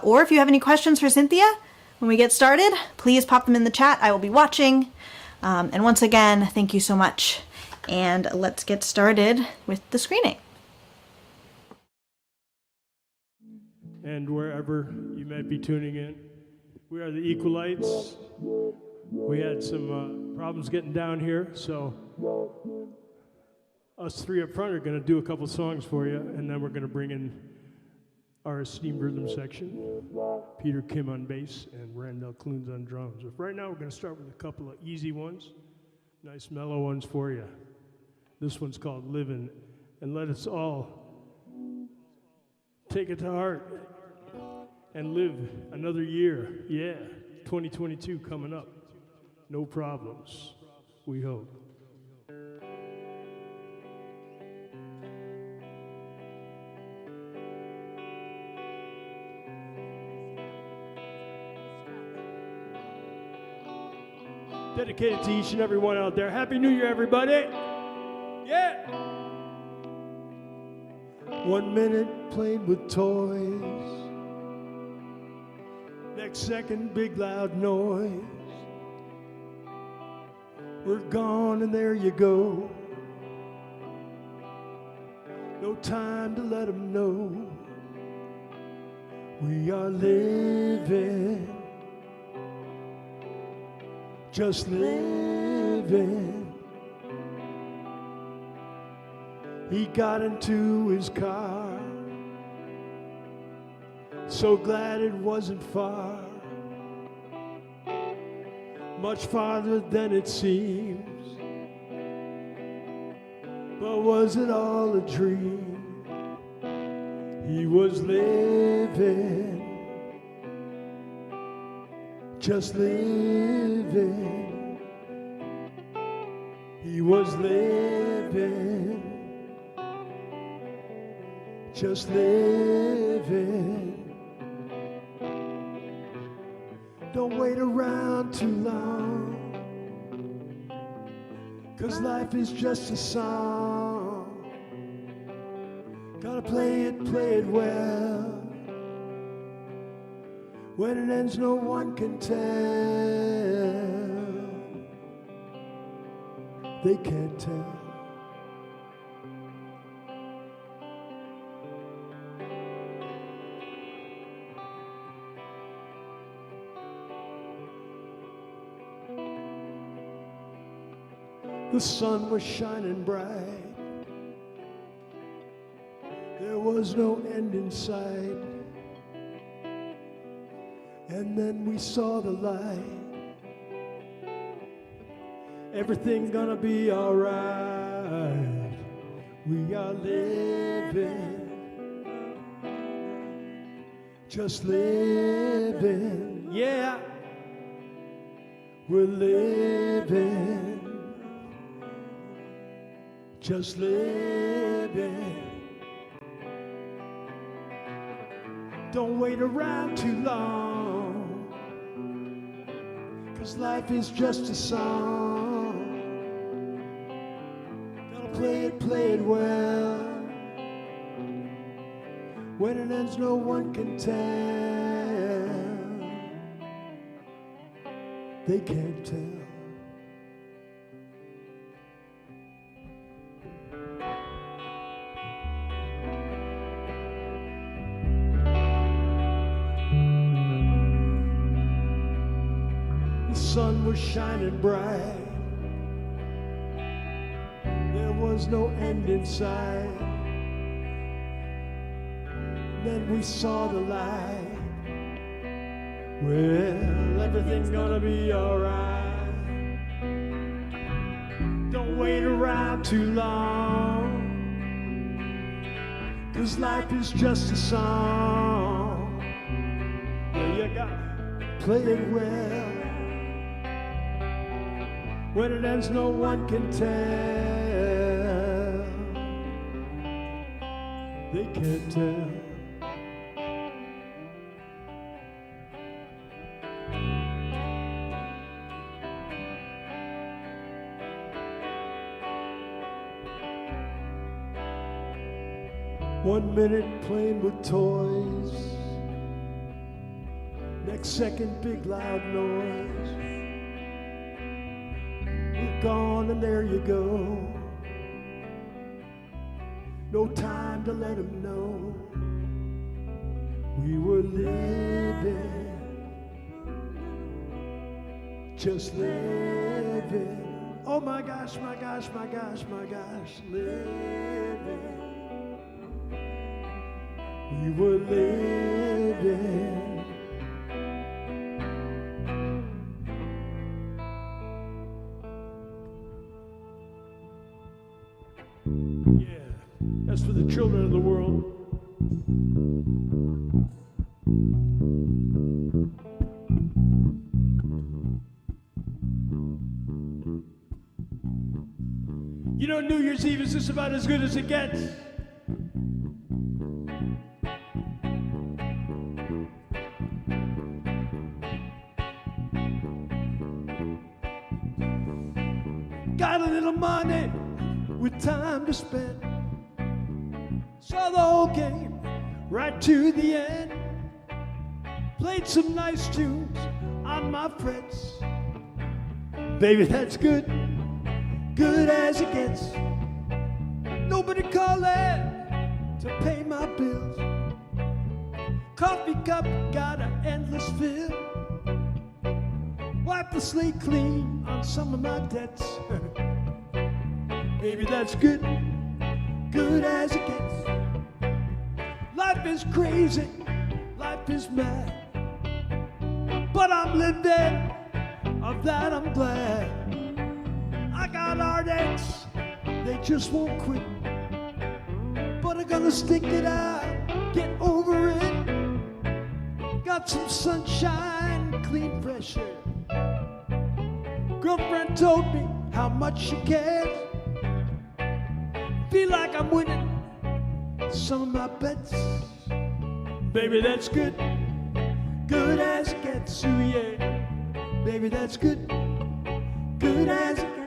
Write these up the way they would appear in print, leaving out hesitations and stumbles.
Or if you have any questions for Cynthia when we get started, please pop them in the chat. I will be watching. And once again, thank you so much. And let's get started with the screening. And wherever you might be tuning in, we are the Equalites. We had some problems getting down here, so us three up front are going to do a couple songs for you, and then we're going to bring in our esteemed rhythm section, Peter Kim on bass and Randall Clunes on drums. But right now we're going to start with a couple of easy ones, nice mellow ones for you. This one's called Livin', and let us all take it to heart and live another year. Yeah, 2022 coming up. No problems, we hope. Dedicated to each and every one out there. Happy New Year, everybody. Yeah. 1 minute playing with toys. Next second, big loud noise. We're gone and there you go. No time to let them know. We are living. Just living. He got into his car. So glad it wasn't far. Much farther than it seems. But was it all a dream? He was living. Just living. He was living. Just living. Don't wait around too long, 'cause life is just a song. Gotta play it well. When it ends, no one can tell. They can't tell. The sun was shining bright. There was no end in sight. And then we saw the light. Everything's gonna be alright. We are living. Just living. Yeah. We're living. Just living. Don't wait around too long, 'cause life is just a song. Gotta play it well. When it ends, no one can tell. They can't tell. The sun was shining bright. There was no end in sight. Then we saw the light. Well, everything's gonna be alright. Don't wait around too long, 'cause life is just a song. Yeah, you gotta play it well. When it ends, no one can tell. They can't tell. One minute playing with toys. Next second, big loud noise. We're gone and there you go. No time to let them know we were living, just living. Oh my gosh, my gosh, my gosh, my gosh, living. We were living. Yeah, that's for the children of the world. You know, New Year's Eve is just about as good as it gets. Got a little money with time to spend. Saw the whole game right to the end. Played some nice tunes on my frets. Baby, that's good, good as it gets. Nobody calling to pay my bills. Coffee cup got an endless fill. Wipe the slate clean on some of my debts. Baby, that's good, good as it gets. Life is crazy, life is mad, but I'm living, of that I'm glad. I got heartaches, they just won't quit, but I'm gonna stick it out, get over it. Got some sunshine, clean, fresh air. Girlfriend told me how much she cares. Feel like I'm winning some of my bets. Baby, that's good, good as it gets. Ooh, yeah. Baby, that's good, good as it gets.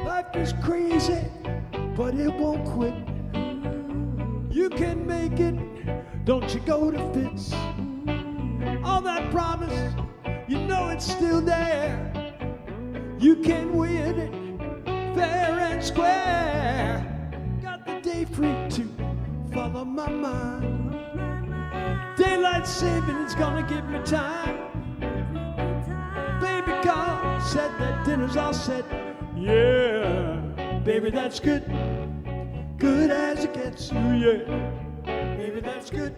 Life is crazy, but it won't quit. You can make it, don't you go to fits. All that promise, you know it's still there. You can win it, fair and square. Got the day free to follow my mind. Daylight saving is gonna give me time. Baby called, said that dinner's all set. Yeah, baby, that's good, good as it gets. Ooh, yeah. Baby, that's good,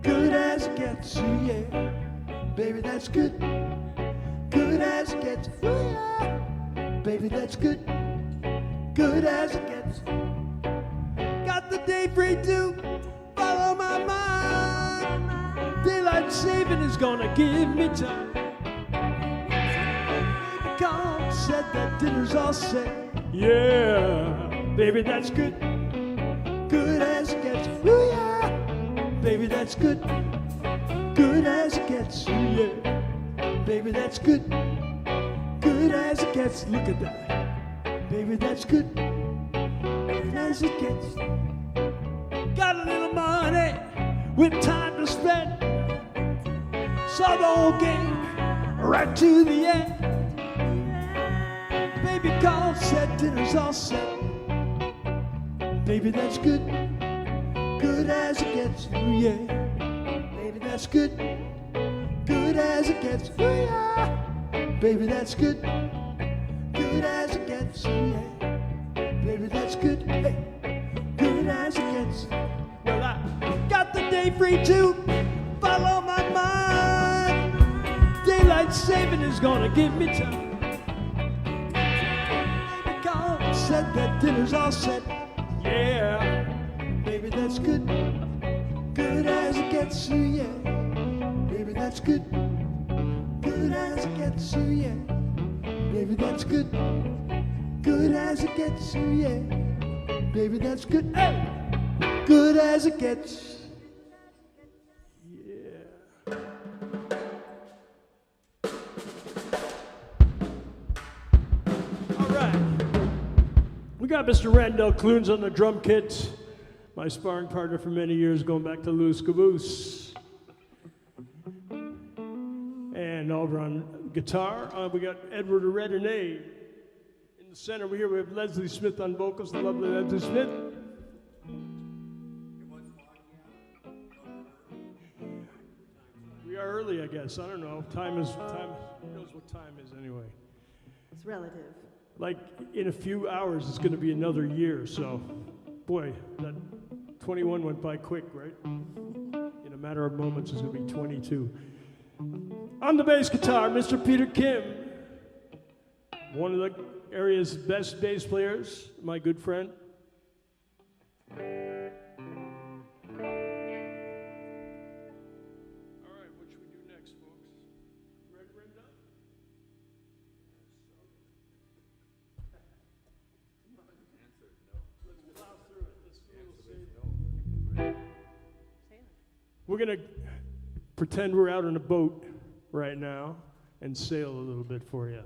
good as it gets. Ooh, yeah. Baby, that's good, good as it gets. Ooh, yeah. Baby, that's good, good as it gets. Got the day free to follow my mind. Daylight saving is gonna give me time. Baby called, said that dinner's all set. Yeah, baby, that's good, good as it gets. Ooh, yeah. Baby, that's good, good as it gets. Ooh, yeah. Baby, that's good, good as it gets. Look at that. Baby, that's good, good as it gets. Got a little money with time to spend. Saw the whole game right to the end. Baby called, said dinner's all set. Baby, that's good, good as it gets. Ooh, yeah. Baby, that's good, good as it gets. Ooh, yeah. Baby, that's good, good as it gets. Ooh, yeah. Baby, that's good, hey, good as it gets. Well, I got the day free to follow my mind. Daylight saving is gonna give me time. Said that dinner's all set. Yeah, baby, that's good, good as it gets. Ooh, yeah. Baby, that's good, good as it gets. Ooh, yeah. Baby, that's good, good as it gets. Ooh, yeah. Baby, that's good, hey, good as it gets. got Mr. Randall Clunes on the drum kit, my sparring partner for many years, going back to Louis Caboose. And over on guitar, we got Edward Redernay. In the center here, we have Leslie Smith on vocals, the lovely Leslie Smith. We are early, I guess. I don't know. Time. Who knows what time is anyway? It's relative. Like in a few hours, it's going to be another year. So, boy, that 21 went by quick, right? In a matter of moments, it's going to be 22. On the bass guitar, Mr. Peter Kim, one of the area's best bass players, my good friend. All right, what should we do next, folks? Ready, Brenda? Let's plow through it. Let's do a little sailing. We're going to pretend we're out on a boat right now and sail a little bit for you.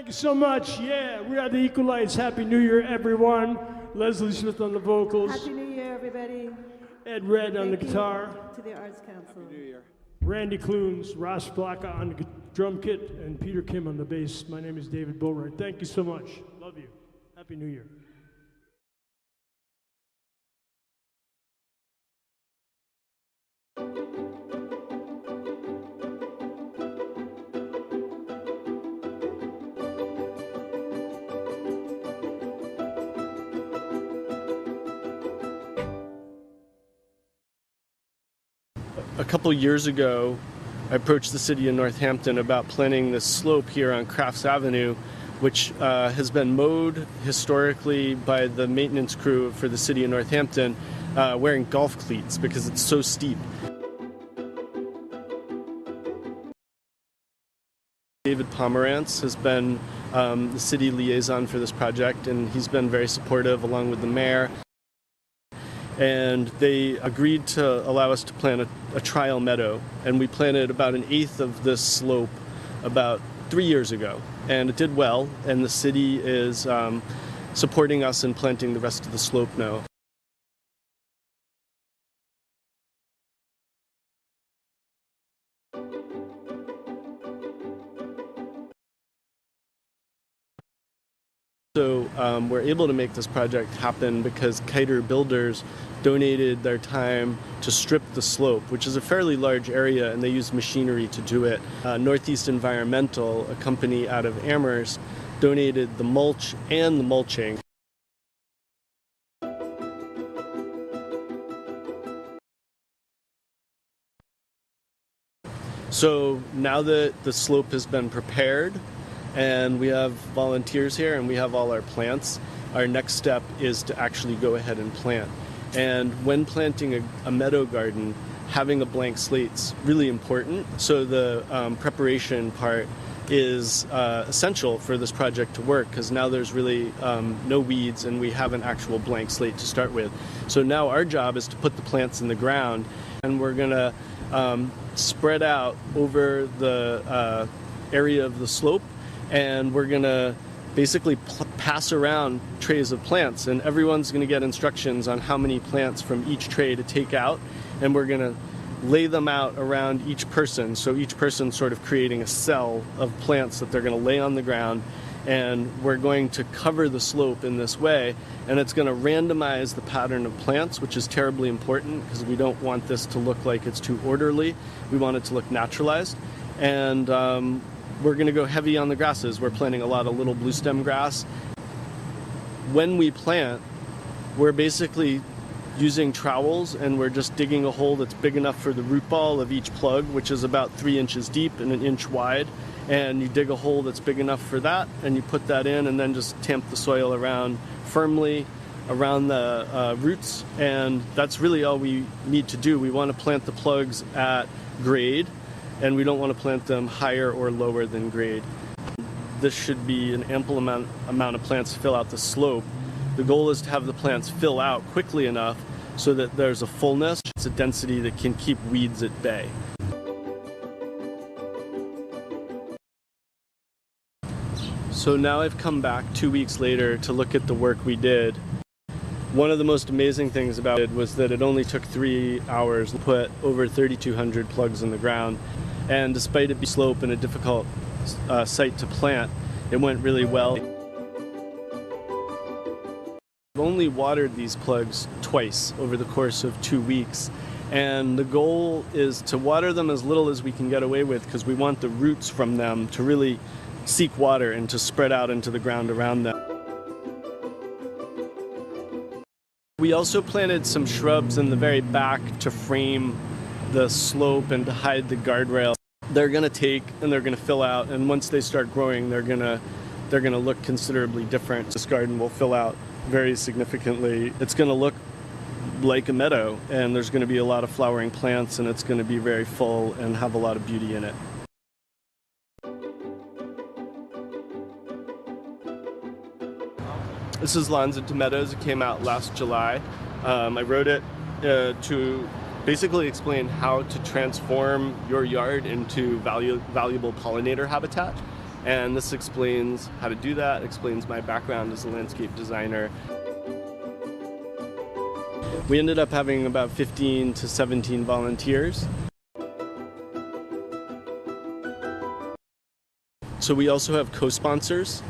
you so much. Yeah, we are the Equalites. Happy New Year, everyone. Leslie Smith on the vocals. Happy New Year, everybody. Ed Red on the Thank you guitar. to the Arts Council. Happy New Year. Randy Clunes, Ross Blacka on the drum kit, and Peter Kim on the bass. My name is David Boatwright. Thank you so much. Love you. Happy New Year. A couple years ago, I approached the city of Northampton about planting this slope here on Crafts Avenue, which has been mowed historically by the maintenance crew for the city of Northampton wearing golf cleats because it's so steep. David Pomerantz has been the city liaison for this project, and he's been very supportive along with the mayor. And they agreed to allow us to plant a trial meadow, and we planted about 1/8 of this slope about 3 years ago, and it did well, and the city is supporting us in planting the rest of the slope now. So we're able to make this project happen because Kiter Builders donated their time to strip the slope, which is a fairly large area, and they used machinery to do it. Northeast Environmental, a company out of Amherst, donated the mulch and the mulching. So now that the slope has been prepared, and we have volunteers here and we have all our plants, our next step is to actually go ahead and plant. And when planting a meadow garden, having a blank slate's really important. So the preparation part is essential for this project to work, because now there's really no weeds and we have an actual blank slate to start with. So now our job is to put the plants in the ground, and we're going to spread out over the area of the slope, and we're going to basically pass around trays of plants, and everyone's going to get instructions on how many plants from each tray to take out, and we're going to lay them out around each person, so each person's sort of creating a cell of plants that they're going to lay on the ground, and we're going to cover the slope in this way, and it's going to randomize the pattern of plants, which is terribly important because we don't want this to look like it's too orderly. We want it to look naturalized, and we're going to go heavy on the grasses. We're planting a lot of little blue stem grass. When we plant, we're basically using trowels, and we're just digging a hole that's big enough for the root ball of each plug, which is about 3 inches deep and 1 inch wide. And you dig a hole that's big enough for that, and you put that in, and then just tamp the soil around firmly around the roots. And that's really all we need to do. We want to plant the plugs at grade, and we don't want to plant them higher or lower than grade. This should be an ample amount of plants to fill out the slope. The goal is to have the plants fill out quickly enough so that there's a fullness. It's a density that can keep weeds at bay. So now I've come back 2 weeks later to look at the work we did. One of the most amazing things about it was that it only took 3 hours to put over 3,200 plugs in the ground. And despite it being slope and a difficult site to plant, it went really well. I've only watered these plugs twice over the course of 2 weeks. And the goal is to water them as little as we can get away with, because we want the roots from them to really seek water and to spread out into the ground around them. We also planted some shrubs in the very back to frame the slope and to hide the guardrail. They're going to take and they're going to fill out, and once they start growing, they're going to look considerably different. This garden will fill out very significantly. It's going to look like a meadow, and there's going to be a lot of flowering plants, and it's going to be very full and have a lot of beauty in it. This is Lawns into Meadows. It came out last July. I wrote it to basically explain how to transform your yard into valuable pollinator habitat. And this explains how to do that, explains my background as a landscape designer. We ended up having about 15 to 17 volunteers. So we also have co-sponsors,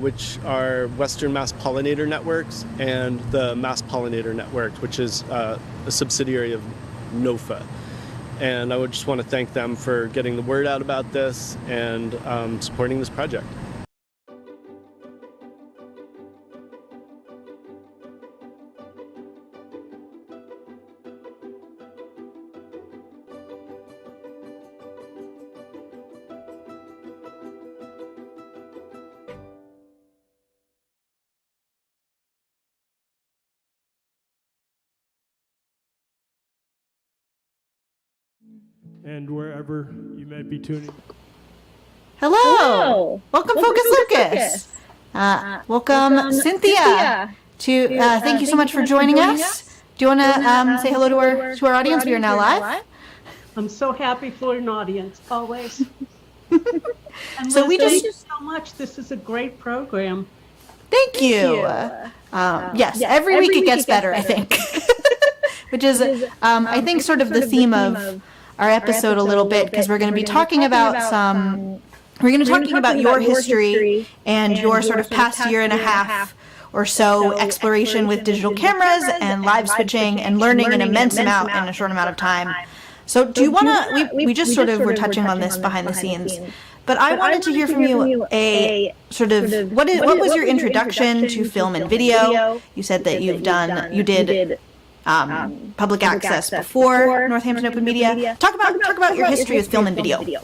which are Western Mass Pollinator Networks and the Mass Pollinator Network, which is a subsidiary of NOFA. And I would just want to thank them for getting the word out about this and supporting this project. And wherever you might be tuning. Hello. Welcome, Focus Locus. Welcome, Cynthia. Thank you so much for joining us. Do you want to say hello to our audience? We are now live. I'm so happy for an audience, always. And So we thank just- you so much. This is a great program. Thank you. Yes, every week it gets better, I think. Which is, I think, sort of the theme of our episode a little bit, because we're going to be talking about we're going to be talking about your history and your sort of past year and a half or so exploration with digital cameras and live switching and learning an immense amount in a short amount of time. So do you want to, we just sort of were touching on this behind the scenes, but I wanted to hear from you a sort of, what was your introduction to film and video? You said that you did public access before Northampton Open Media. Talk about your history with film and video.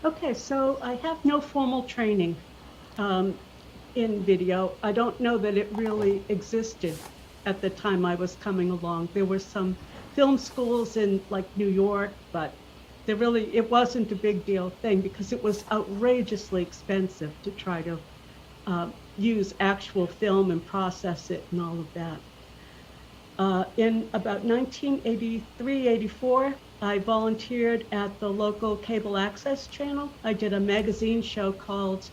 Okay, so I have no formal training in video. I don't know that it really existed at the time I was coming along. There were some film schools in like New York, but it wasn't a big deal thing because it was outrageously expensive to try to use actual film and process it and all of that. In about 1983, 84, I volunteered at the local cable access channel. I did a magazine show called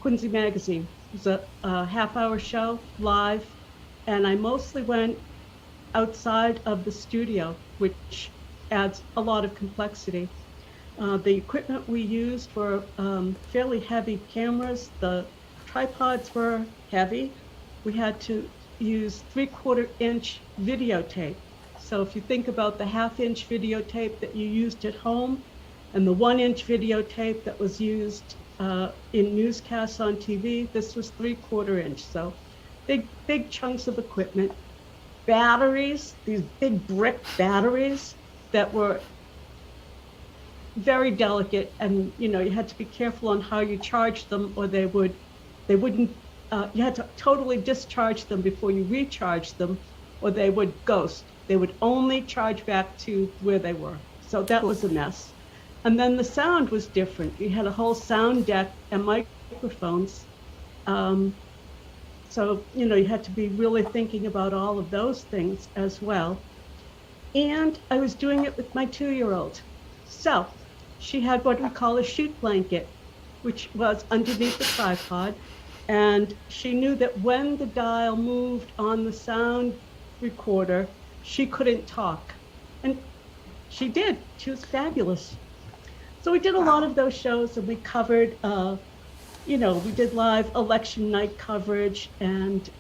Quincy Magazine. It was a half-hour show, live, and I mostly went outside of the studio, which adds a lot of complexity. The equipment we used were fairly heavy cameras. The tripods were heavy. We had to use 3/4-inch videotape. So if you think about the half-inch videotape that you used at home and the 1-inch videotape that was used in newscasts on TV, this was 3/4-inch. So big chunks of equipment. Batteries, these big brick batteries that were very delicate, and you had to be careful on how you charged them, or they wouldn't. You had to totally discharge them before you recharged them, or they would ghost. They would only charge back to where they were. So that was a mess. And then the sound was different. You had a whole sound deck and microphones. So, you had to be really thinking about all of those things as well. And I was doing it with my 2-year-old. So she had what we call a chute blanket, which was underneath the tripod. And she knew that when the dial moved on the sound recorder, she couldn't talk. And she did. She was fabulous. So we did a lot of those shows, and we covered, we did live election night coverage, and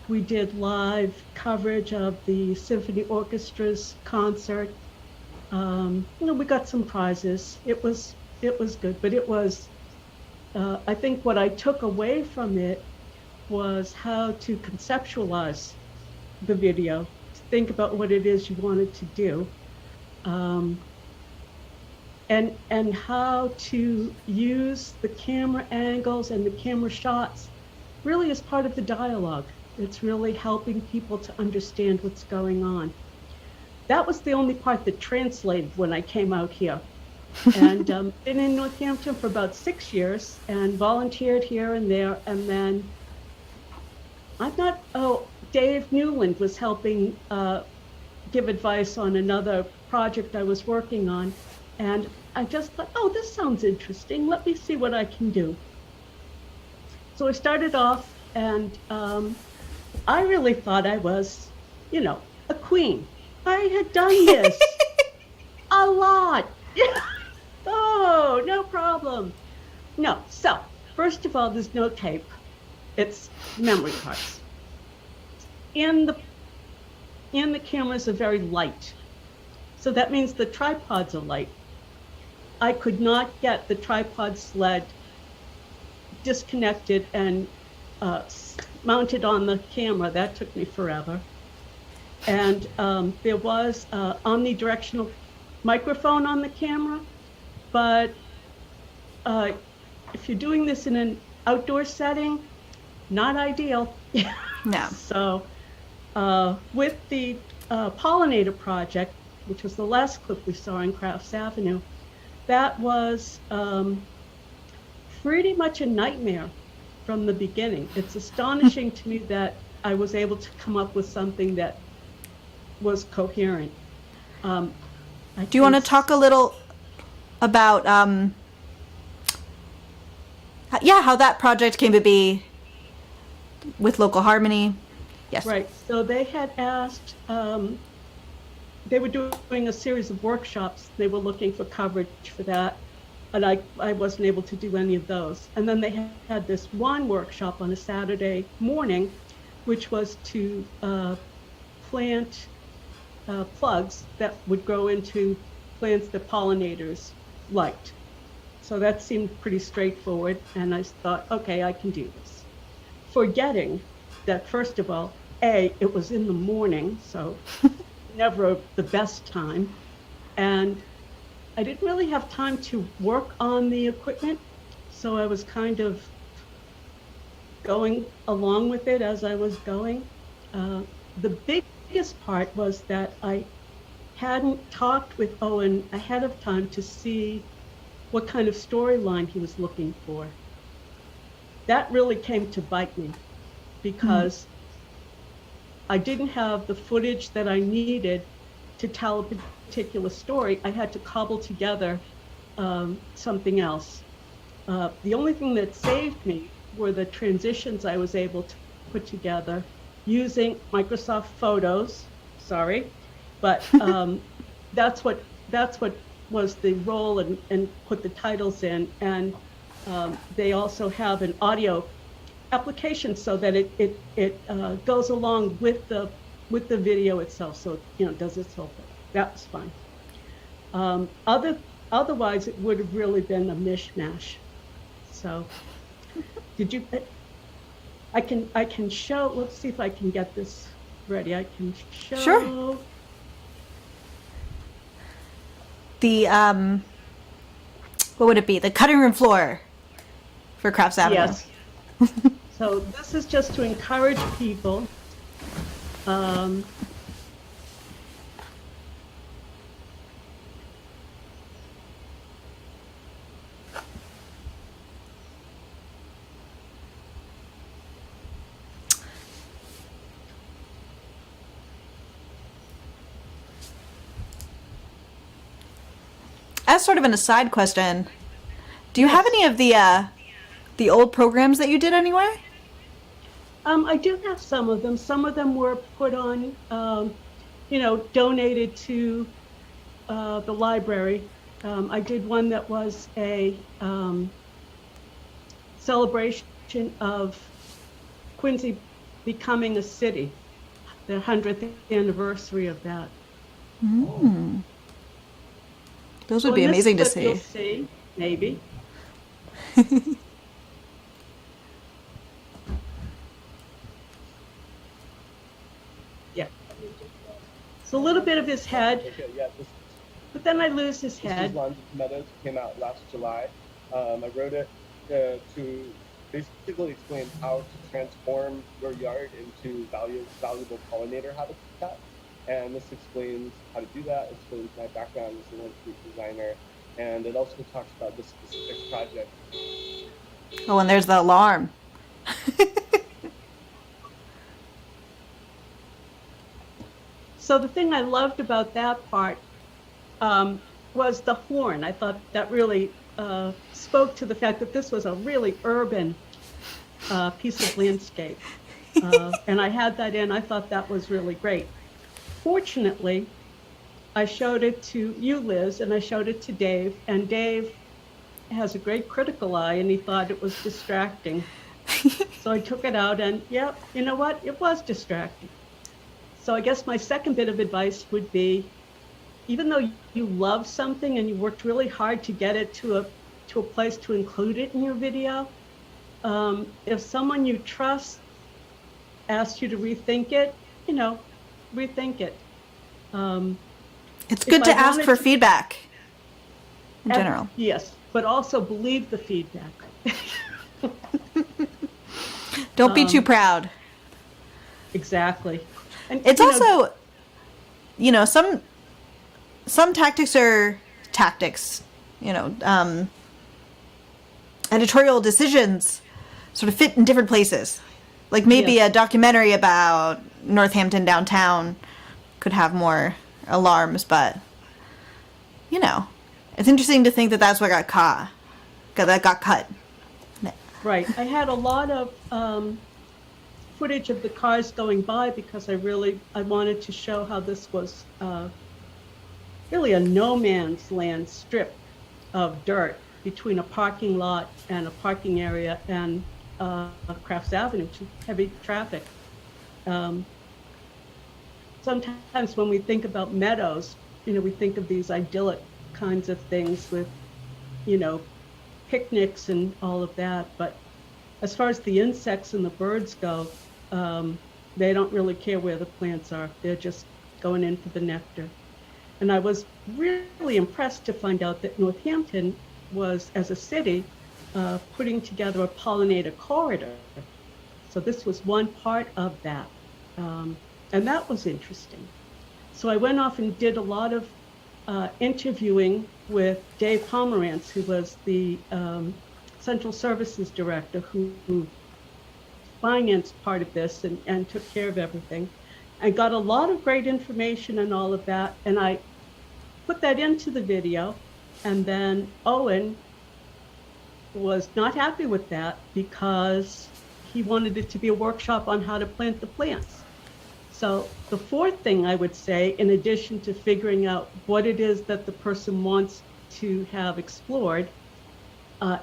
we did live coverage of the symphony orchestra's concert. We got some prizes. It was good, but it was, I think what I took away from it was how to conceptualize the video, to think about what it is you wanted to do, and how to use the camera angles and the camera shots really as part of the dialogue. It's really helping people to understand what's going on. That was the only part that translated when I came out here. And been in Northampton for about 6 years and volunteered here and there. And then Dave Newland was helping give advice on another project I was working on. And I just thought, oh, this sounds interesting. Let me see what I can do. So I started off, and I really thought I was, a queen. I had done this a lot. Oh, no problem. No. So, first of all, there's no tape. It's memory cards. And the cameras are very light. So that means the tripods are light. I could not get the tripod sled disconnected and mounted on the camera. That took me forever. And there was an omnidirectional microphone on the camera, but if you're doing this in an outdoor setting, not ideal. No. So with the pollinator project, which was the last clip we saw in Crafts Avenue, that was pretty much a nightmare from the beginning. It's astonishing to me that I was able to come up with something that was coherent. Do you want to talk a little about how that project came to be with Local Harmony? Yes. Right. So they had asked, they were doing a series of workshops. They were looking for coverage for that. And I wasn't able to do any of those. And then they had this one workshop on a Saturday morning, which was to plant plugs that would grow into plants that pollinators liked. So that seemed pretty straightforward. And I thought, okay, I can do this. Forgetting that, first of all, it was in the morning, so never the best time. And I didn't really have time to work on the equipment, so I was kind of going along with it as I was going. The biggest part was that I hadn't talked with Owen ahead of time to see what kind of storyline he was looking for. That really came to bite me because I didn't have the footage that I needed to tell a particular story. I had to cobble together something else. The only thing that saved me were the transitions I was able to put together using Microsoft Photos. Sorry, but that's what was the role, and put the titles in. And they also have an audio application so that it goes along with the video itself, so it does its whole thing. That was fine. Otherwise, it would have really been a mishmash. So, did you? I can show. Let's see if I can get this ready. I can show. Sure. The what would it be? The cutting room floor for Crafts Avenue. Yes. So this is just to encourage people. As sort of an aside question, do you have any of the old programs that you did anywhere? I do have some of them. Some of them were put on, donated to the library. I did one that was a celebration of Quincy becoming a city, the 100th anniversary of that. Mm. Those would be in this amazing to clip see. You'll see, maybe. Yeah. So a little bit of his head, Okay, yeah, but then I lose his this head. is Lawns of Meadows, came out last July. I wrote it to basically explain how to transform your yard into valuable pollinator habitat. And this explains how to do that, explains my background as a landscape designer, and it also talks about this specific project. Oh, and there's the alarm. So the thing I loved about that part, was the horn. I thought that really spoke to the fact that this was a really urban piece of landscape. And I had that in. I thought that was really great. Fortunately, I showed it to you, Liz, and I showed it to Dave. And Dave has a great critical eye, and he thought it was distracting. So I took it out, and yeah, you know what? It was distracting. So I guess my second bit of advice would be, even though you love something and you worked really hard to get it to a place to include it in your video, if someone you trust asks you to rethink it, rethink it. It's good to ask for feedback in general. Yes, but also believe the feedback. Don't be too proud. Exactly. And it's also, some tactics are tactics, editorial decisions sort of fit in different places. Like maybe a documentary about Northampton downtown could have more alarms, but, it's interesting to think that that's what got cut. Right. I had a lot of footage of the cars going by because I wanted to show how this was really a no man's land strip of dirt between a parking lot and a parking area and Crafts Avenue, heavy traffic. Sometimes when we think about meadows, we think of these idyllic kinds of things with, picnics and all of that. But as far as the insects and the birds go, they don't really care where the plants are. They're just going in for the nectar. And I was really impressed to find out that Northampton was, as a city, putting together a pollinator corridor. So this was one part of that. And that was interesting. So I went off and did a lot of interviewing with Dave Pomerantz, who was the Central Services Director who financed part of this and took care of everything. I got a lot of great information and all of that, and I put that into the video, and then Owen was not happy with that because he wanted it to be a workshop on how to plant the plants. So the fourth thing I would say, in addition to figuring out what it is that the person wants to have explored,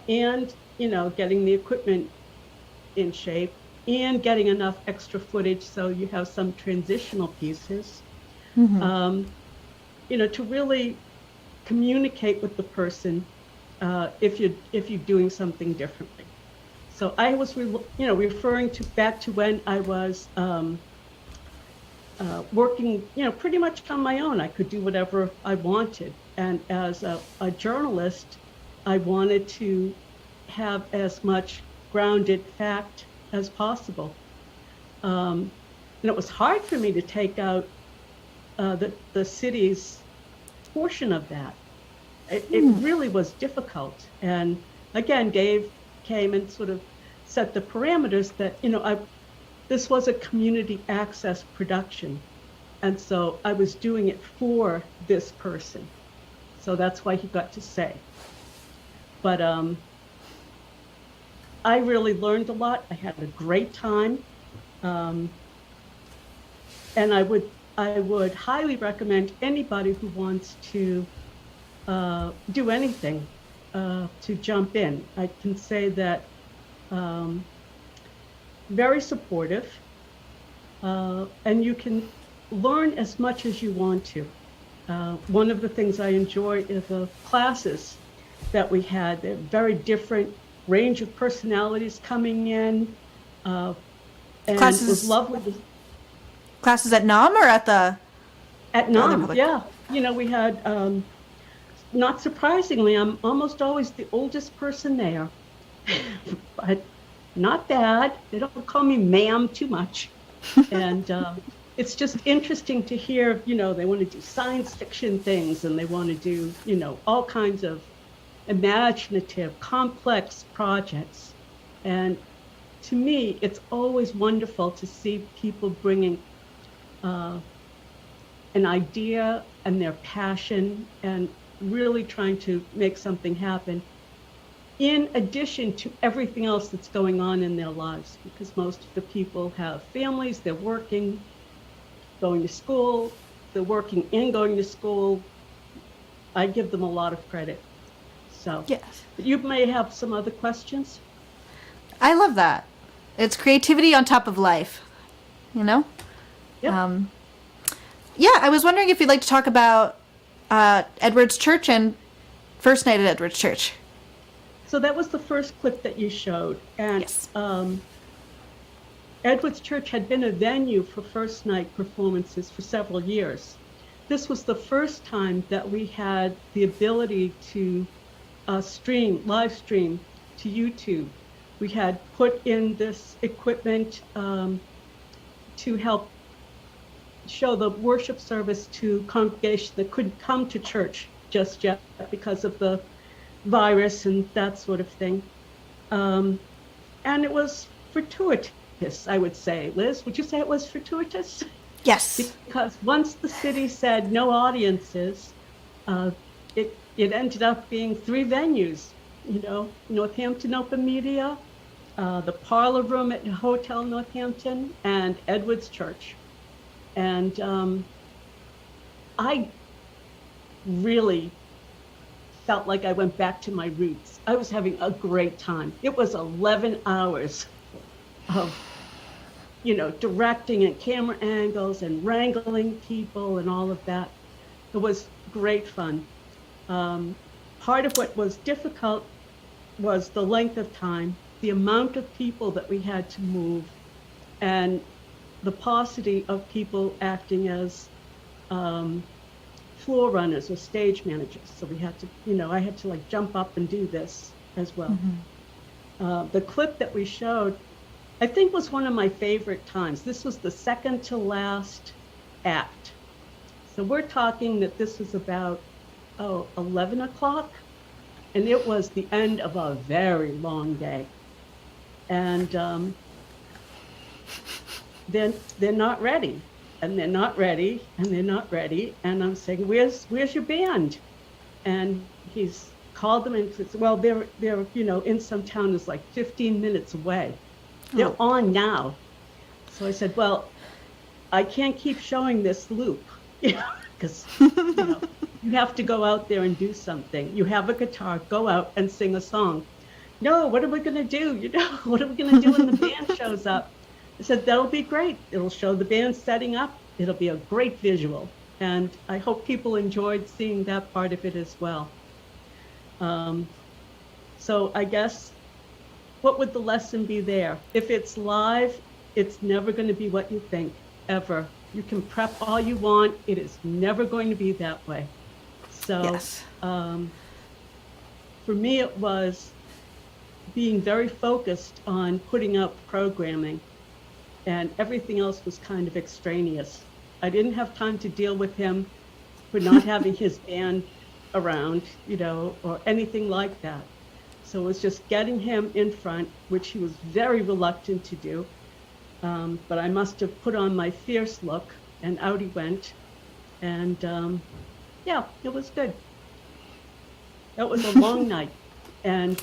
and getting the equipment in shape, and getting enough extra footage so you have some transitional pieces, to really communicate with the person if you're doing something differently. So I was, referring back to when I was working, pretty much on my own. I could do whatever I wanted. And as a journalist, I wanted to have as much grounded fact as possible. And it was hard for me to take out the city's portion of that. It really was difficult. And again, Dave came and sort of set the parameters that, this was a community access production. And so I was doing it for this person. So that's why he got to say. But I really learned a lot. I had a great time. And I would highly recommend anybody who wants to do anything to jump in. I can say that very supportive, and you can learn as much as you want to. One of the things I enjoy is the classes that we had. They're very different range of personalities coming in, and Classes, it was lovely. Classes at NOM or at NOM, yeah. We had, not surprisingly, I'm almost always the oldest person there, but not bad. They don't call me ma'am too much. And it's just interesting to hear, they want to do science fiction things, and they want to do, all kinds of imaginative, complex projects. And to me, it's always wonderful to see people bringing an idea and their passion and really trying to make something happen, in addition to everything else that's going on in their lives, because most of the people have families, they're working, going to school, they're working and going to school. I give them a lot of credit. So Yes. you may have some other questions. I love that. It's creativity on top of life, you know? Yep. Yeah, I was wondering if you'd like to talk about Edward's Church and first night at Edward's Church. So that was the first clip that you showed. And Yes. Edward's Church had been a venue for first night performances for several years. This was the first time that we had the ability to live stream to YouTube. We had put in this equipment to help show the worship service to congregations that couldn't come to church just yet because of the virus and that sort of thing. And it was fortuitous, I would say. Liz, would you say it was fortuitous? Yes. Because once the city said no audiences, it ended up being 3 venues, you know, Northampton Open Media, the Parlor Room at Hotel Northampton, and Edward's Church. And I really felt like I went back to my roots. I was having a great time. It was 11 hours of, you know, directing and camera angles and wrangling people and all of that. It was great fun. Part of what was difficult was the length of time, the amount of people that we had to move, and the paucity of people acting as floor runners or stage managers. So we had to, you know, I had to like jump up and do this as well. Mm-hmm. The clip that we showed, I think, was one of my favorite times. This was the second to last act. So we're talking that this was about 11 o'clock, and it was the end of a very long day. And then they're not ready, and they're not ready, and they're not ready. And I'm saying, where's your band? And he's called them and says, well, they're you know, in some town is like 15 minutes away. They're on now. So I said, well, I can't keep showing this loop, you know, because you know, you have to go out there and do something. You have a guitar, go out and sing a song. No, what are we going to do? You know, what are we going to do when the band shows up? I said, that'll be great. It'll show the band setting up. It'll be a great visual. And I hope people enjoyed seeing that part of it as well. So I guess, what would the lesson be there? If it's live, it's never going to be what you think, ever. You can prep all you want. It is never going to be that way. So Yes. For me, it was being very focused on putting up programming, and everything else was kind of extraneous. I didn't have time to deal with him for not having his band around, you know, or anything like that. So it was just getting him in front, which he was very reluctant to do. But I must have put on my fierce look, and out he went. And yeah, it was good. That was a long night. And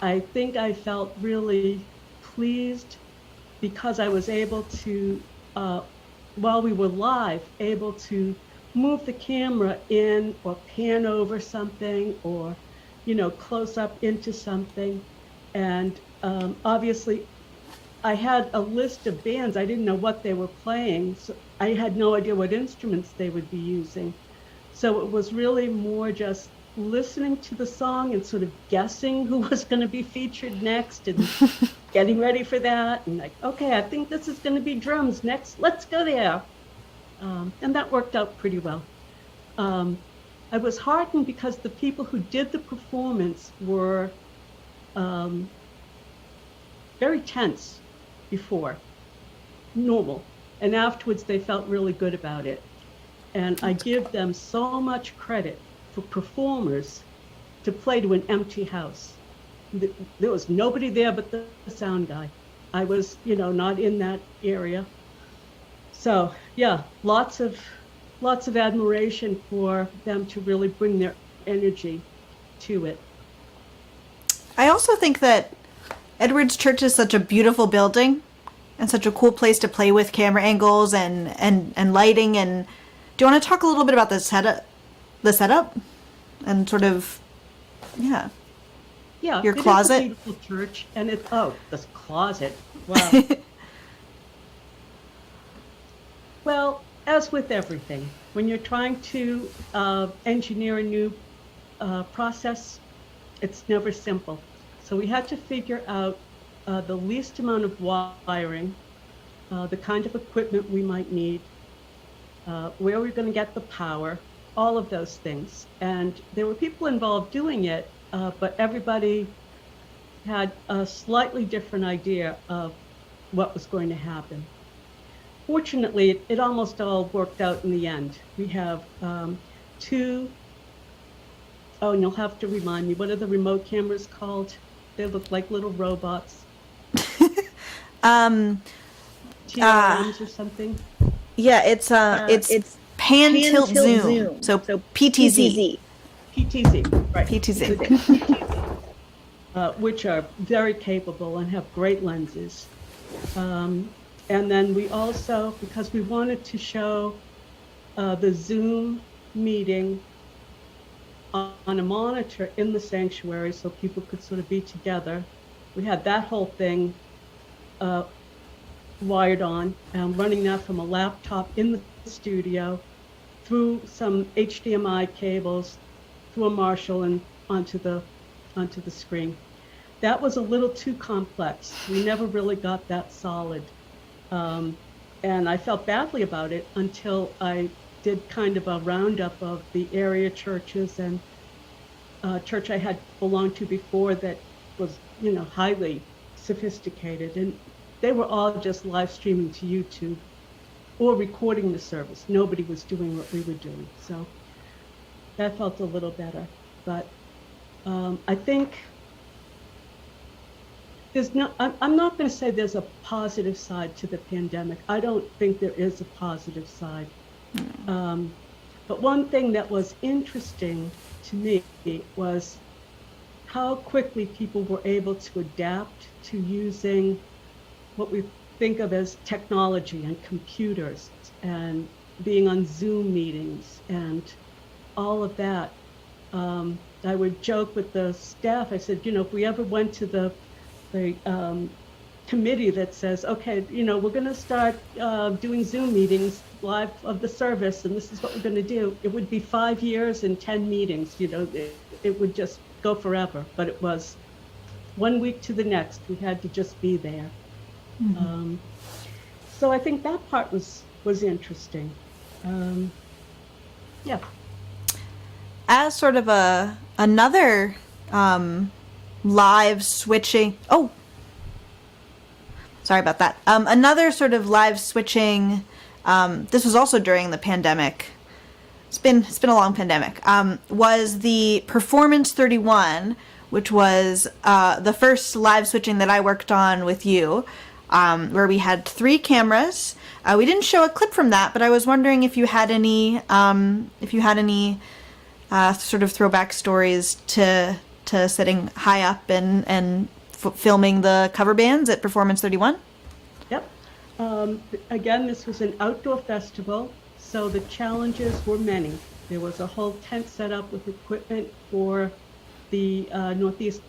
I think I felt really pleased because I was able to, while we were live, able to move the camera in or pan over something or, you know, close up into something. And obviously, I had a list of bands. I didn't know what they were playing. So I had no idea what instruments they would be using. So it was really more just listening to the song and sort of guessing who was going to be featured next and getting ready for that. And like, okay, I think this is going to be drums next. Let's go there. And that worked out pretty well. I was heartened because the people who did the performance were very tense before, normal. And afterwards, they felt really good about it. And I give them so much credit for performers to play to an empty house. There was nobody there but the sound guy. I was, you know, not in that area. So yeah, lots of lots of admiration for them to really bring their energy to it. I also think that Edwards Church is such a beautiful building and such a cool place to play with camera angles and lighting. And do you want to talk a little bit about the setup and sort of, Yeah, your it closet? is a beautiful church, and this closet. Wow. Well, as with everything, when you're trying to engineer a new process, it's never simple. So we had to figure out the least amount of wiring, the kind of equipment we might need, where we're going to get the power, all of those things. And there were people involved doing it, but everybody had a slightly different idea of what was going to happen. Fortunately, it almost all worked out in the end. We have two, and you'll have to remind me, what are the remote cameras called? They look like little robots. TRMs or something. Yeah, it's pan, tilt, zoom. So PTZ. PTZ, right. PTZ. Which are very capable and have great lenses. And then we also, because we wanted to show the Zoom meeting on a monitor in the sanctuary so people could sort of be together, we had that whole thing wired on, running that from a laptop in the studio through some HDMI cables, through a Marshall and onto the screen. That was a little too complex. We never really got that solid. And I felt badly about it until I did kind of a roundup of the area churches and church I had belonged to before that was, highly sophisticated. And they were all just live streaming to YouTube or recording the service. Nobody was doing what we were doing. So that felt a little better. But I think I'm not going to say there's a positive side to the pandemic. I don't think there is a positive side. But one thing that was interesting to me was how quickly people were able to adapt to using what we think of as technology and computers and being on Zoom meetings and all of that. I would joke with the staff. I said, if we ever went to the committee that says, okay, we're going to start doing Zoom meetings live of the service, and this is what we're going to do. It would be 5 years and 10 meetings. It would just go forever. But it was 1 week to the next. We had to just be there. Mm-hmm. So I think that part was interesting. Yeah. As sort of another live switching. Oh, sorry about that. Another sort of live switching. This was also during the pandemic. It's been a long pandemic. Was the Performance 31, which was the first live switching that I worked on with you, where we had 3 cameras. We didn't show a clip from that, but I was wondering if you had any sort of throwback stories to sitting high up and filming the cover bands at Performance 31? Yep. Again, this was an outdoor festival, so the challenges were many. There was a whole tent set up with equipment for the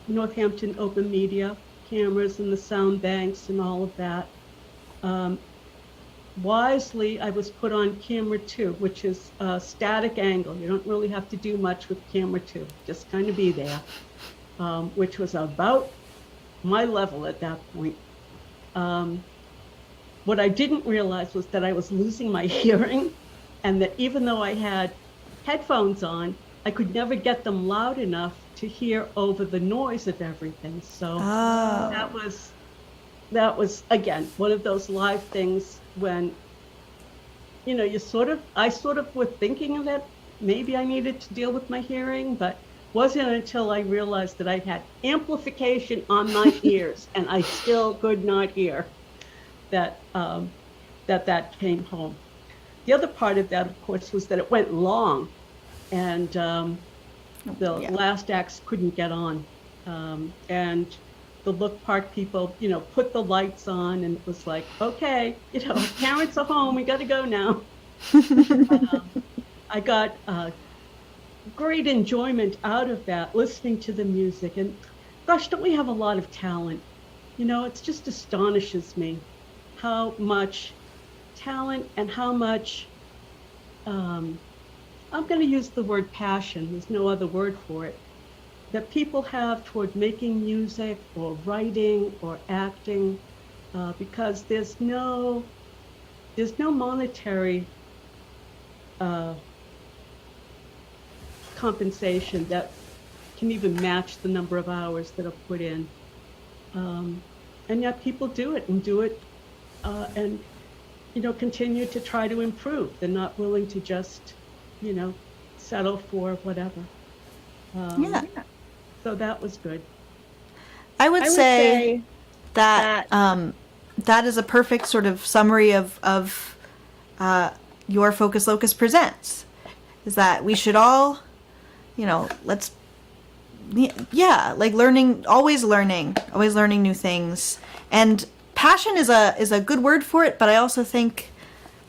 Northampton open media cameras and the sound banks and all of that. Wisely, I was put on camera 2, which is a static angle. You don't really have to do much with camera 2, just kind of be there, which was about my level at that point. What I didn't realize was that I was losing my hearing, and that even though I had headphones on, I could never get them loud enough to hear over the noise of everything. So that was again one of those live things when I sort of was thinking that maybe I needed to deal with my hearing, but wasn't until I realized that I had amplification on my ears and I still could not hear that came home. the other part of that, of course, was that it went long, and the last acts couldn't get on, and the Look Park people, put the lights on, and it was like, okay, parents are home, we got to go now. I got great enjoyment out of that, listening to the music, and gosh, don't we have a lot of talent? It just astonishes me how much talent and how much, I'm going to use the word passion, there's no other word for it, that people have toward making music or writing or acting, because there's no monetary compensation that can even match the number of hours that are put in. And yet people do it and continue to try to improve. They're not willing to just, settle for whatever. So that was good. I would say that that is a perfect sort of summary of your Focus Locus Presents. Is that we should all, learning, always learning new things. And passion is a good word for it, but I also think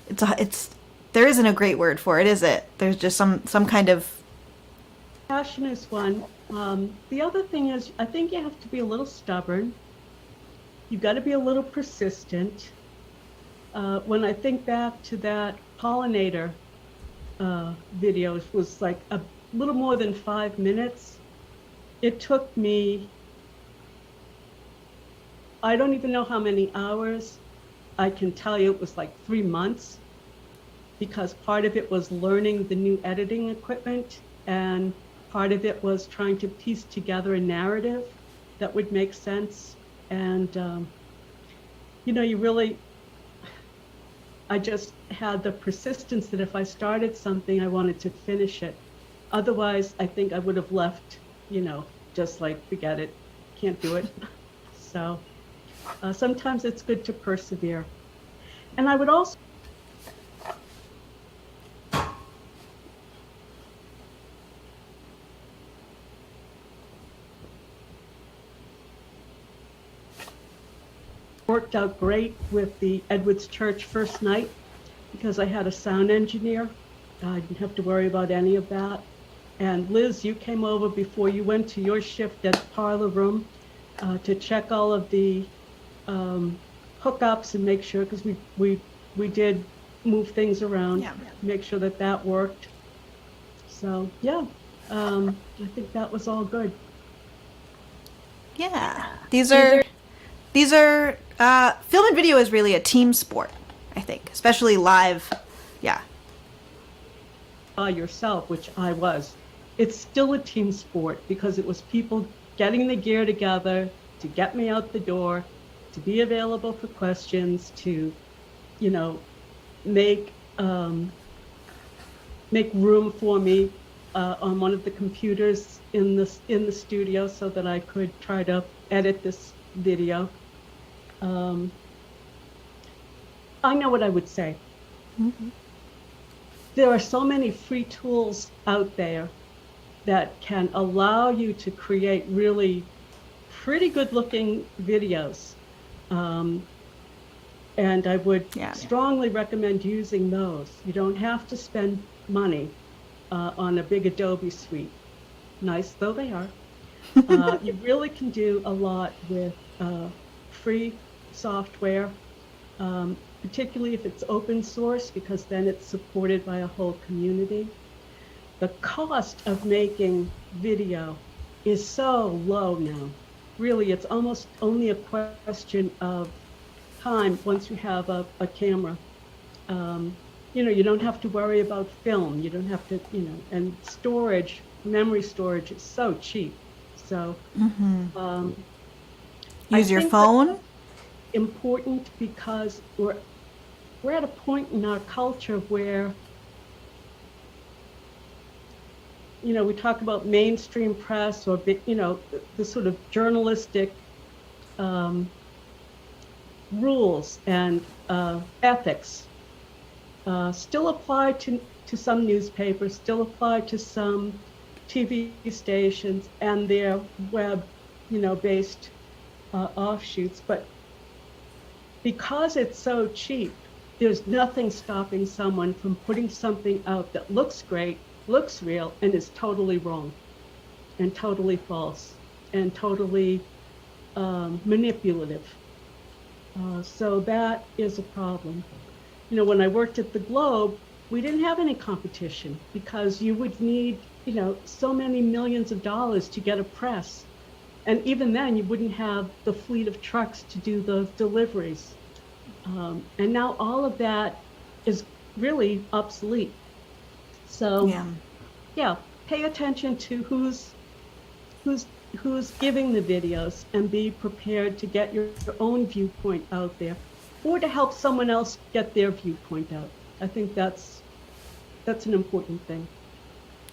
there isn't a great word for it, is it? There's just some kind of... Passion is one. The other thing is, I think you have to be a little stubborn. You've got to be a little persistent. When I think back to that pollinator video, it was like a little more than 5 minutes. It took me, I don't even know how many hours. I can tell you it was like 3 months, because part of it was learning the new editing equipment, and part of it was trying to piece together a narrative that would make sense. And, I just had the persistence that if I started something, I wanted to finish it. Otherwise, I think I would have left, just like, forget it, can't do it. So sometimes it's good to persevere. And I would also worked out great with the Edwards Church first night, because I had a sound engineer. I didn't have to worry about any of that. And Liz, you came over before you went to your shift at the parlor room to check all of the hookups and make sure, because we did move things around, make sure that worked. So I think that was all good. Yeah, these are film and video is really a team sport, I think, especially live. Yeah. Yourself, which I was. It's still a team sport, because it was people getting the gear together to get me out the door, to be available for questions, to, make room for me on one of the computers in the studio so that I could try to edit this video. I know what I would say. Mm-hmm. There are so many free tools out there that can allow you to create really pretty good looking videos. And I would strongly recommend using those. You don't have to spend money on a big Adobe suite, nice though they are. You really can do a lot with free software, particularly if it's open source, because then it's supported by a whole community. The cost of making video is so low now. Really, it's almost only a question of time once you have a camera. You don't have to worry about film. You don't have to, and storage, memory storage is so cheap. So use your phone. Important, because we're at a point in our culture where we talk about mainstream press or the sort of journalistic rules and ethics. still apply to some newspapers, still apply to some TV stations and their web, based offshoots. But because it's so cheap, there's nothing stopping someone from putting something out that looks great, looks real, and is totally wrong and totally false and totally manipulative. So that is a problem. When I worked at the Globe, we didn't have any competition because you would need, so many millions of dollars to get a press. And even then, you wouldn't have the fleet of trucks to do the deliveries. And now all of that is really obsolete. So, yeah, pay attention to who's giving the videos and be prepared to get your own viewpoint out there, or to help someone else get their viewpoint out. I think that's an important thing.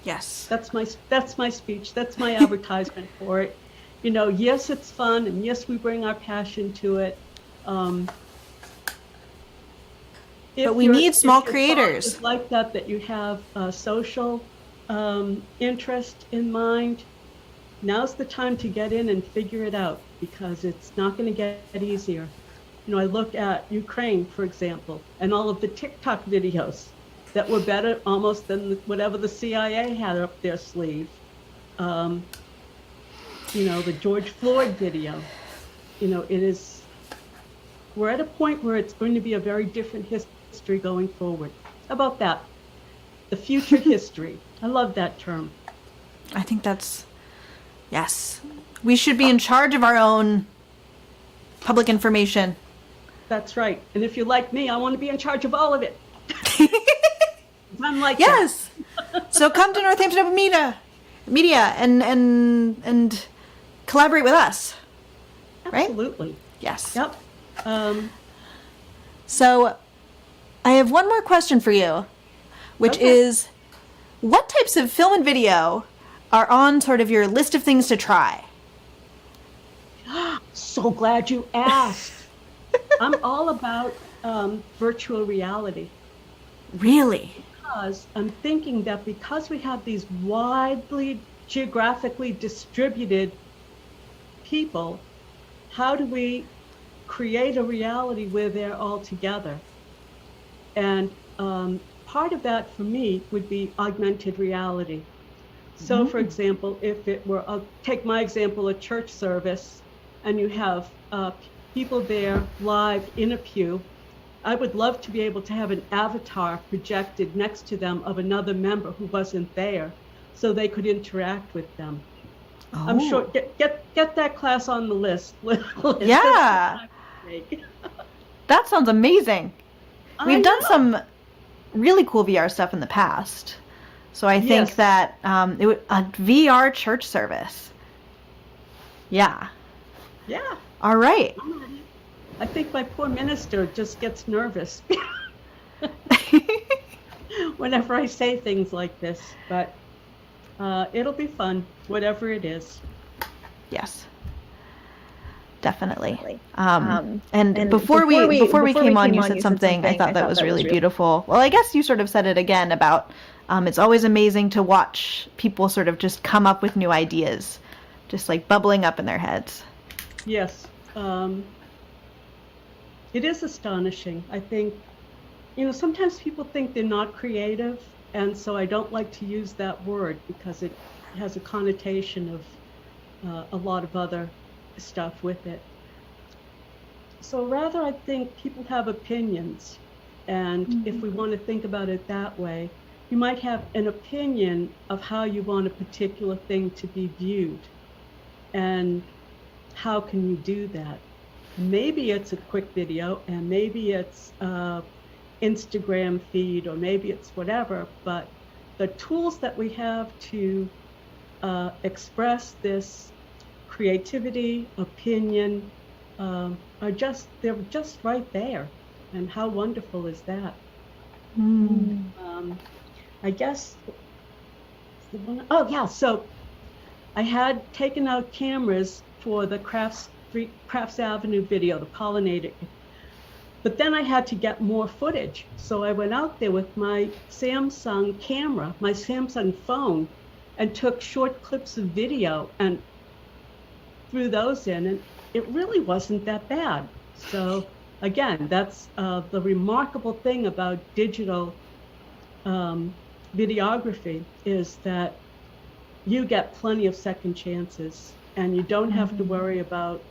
Yes. That's my speech. That's my advertisement for it. Yes, it's fun, and yes, we bring our passion to it. But we need small creators. It's like that you have social interest in mind. Now's the time to get in and figure it out, because it's not going to get easier. I look at Ukraine, for example, and all of the TikTok videos that were better almost than whatever the CIA had up their sleeve. The George Floyd video. We're at a point where it's going to be a very different history going forward. How about that? The future history. I love that term. I think yes. We should be in charge of our own public information. That's right. And if you're like me, I want to be in charge of all of it. I'm like yes. So come to Northampton Open Media and collaborate with us. Right? Absolutely. Yes. Yep. So I have one more question for you, which is, what types of film and video are on sort of your list of things to try? So glad you asked. I'm all about virtual reality. Really? Because I'm thinking that because we have these widely geographically distributed people, how do we create a reality where they're all together? And part of that for me would be augmented reality. So for example, if it were, I'll take my example, a church service, and you have people there live in a pew, I would love to be able to have an avatar projected next to them of another member who wasn't there, so they could interact with them. Oh. I'm sure, get that class on the list. Yeah. That sounds amazing. We've done some really cool VR stuff in the past. So I think that a VR church service. Yeah. Yeah. All right. I think my poor minister just gets nervous whenever I say things like this, but it'll be fun, whatever it is. Yes. Definitely. And before we came on, you said something I thought that was really beautiful. Well, I guess you sort of said it again about it's always amazing to watch people sort of just come up with new ideas, just like bubbling up in their heads. Yes. It is astonishing. I think, sometimes people think they're not creative, and so I don't like to use that word because it has a connotation of a lot of other stuff with it. So rather, I think people have opinions, and if we want to think about it that way, you might have an opinion of how you want a particular thing to be viewed, and how can you do that? Maybe it's a quick video, and maybe it's Instagram feed, or maybe it's whatever, but the tools that we have to express this creativity, opinion, they're just right there. And how wonderful is that? I guess, so I had taken out cameras for the Crafts Avenue video, the pollinator. But then I had to get more footage. So I went out there with my Samsung camera, my Samsung phone, and took short clips of video and threw those in. And it really wasn't that bad. So again, that's the remarkable thing about digital videography, is that you get plenty of second chances, and you don't have to worry about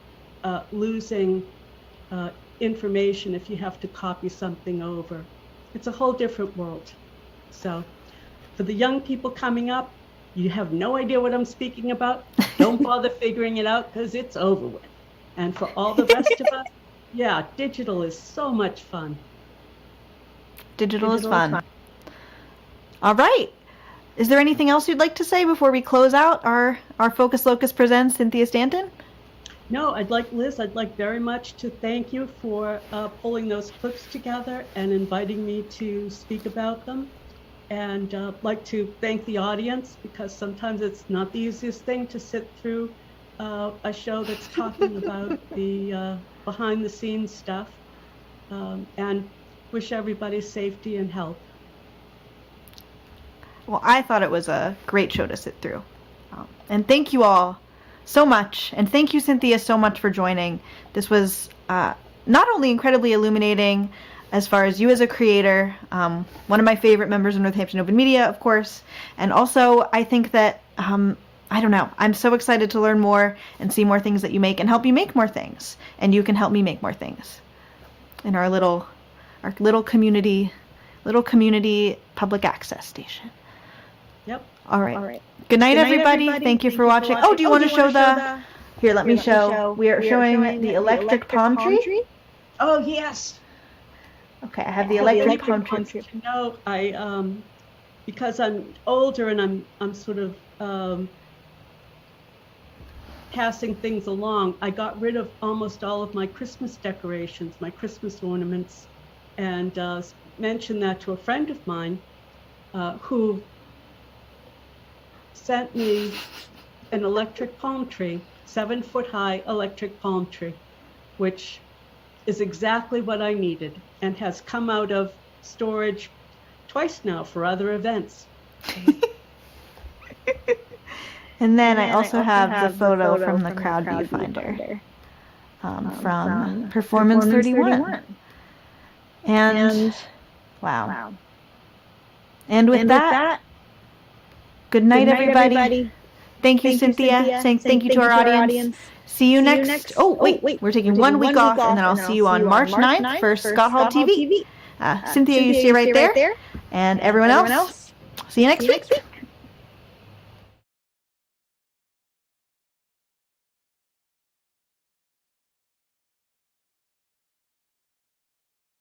losing information if you have to copy something over. It's a whole different world. So for the young people coming up, you have no idea what I'm speaking about, don't bother figuring it out, because it's over with. And for all the rest of us, yeah, digital is so much fun. Digital is fun. All right. Is there anything else you'd like to say before we close out our Focus Locus Presents Cynthia Stanton? No, I'd like very much to thank you for pulling those clips together and inviting me to speak about them. And like to thank the audience, because sometimes it's not the easiest thing to sit through a show that's talking about the behind the scenes stuff, and wish everybody safety and health. Well, I thought it was a great show to sit through. And thank you all so much. And thank you, Cynthia, so much for joining. This was not only incredibly illuminating as far as you as a creator, one of my favorite members of Northampton Open Media, of course, and also I think that, I don't know, I'm so excited to learn more and see more things that you make and help you make more things. And you can help me make more things in our little community public access station. Yep. All right. Good night, everybody. Thank you for watching. Oh, do you want to show the... Here, let me show. We are showing the electric palm tree. Oh, yes. Okay, I have the electric palm tree. You know, I because I'm older and I'm sort of passing things along, I got rid of almost all of my Christmas decorations, my Christmas ornaments, and mentioned that to a friend of mine who sent me an electric palm tree, 7-foot-high electric palm tree, which is exactly what I needed and has come out of storage twice now for other events. And then I also have the photo from the crowd viewfinder from Performance 31. And wow. And with that, good night, everybody. Thank you, Cynthia. Saying thank you to our audience. See you next. Oh, wait. We're taking 1 week off, and then I'll see you on March 9th for Scott Hall TV. Cynthia, you stay right there. And everyone else, see you next week.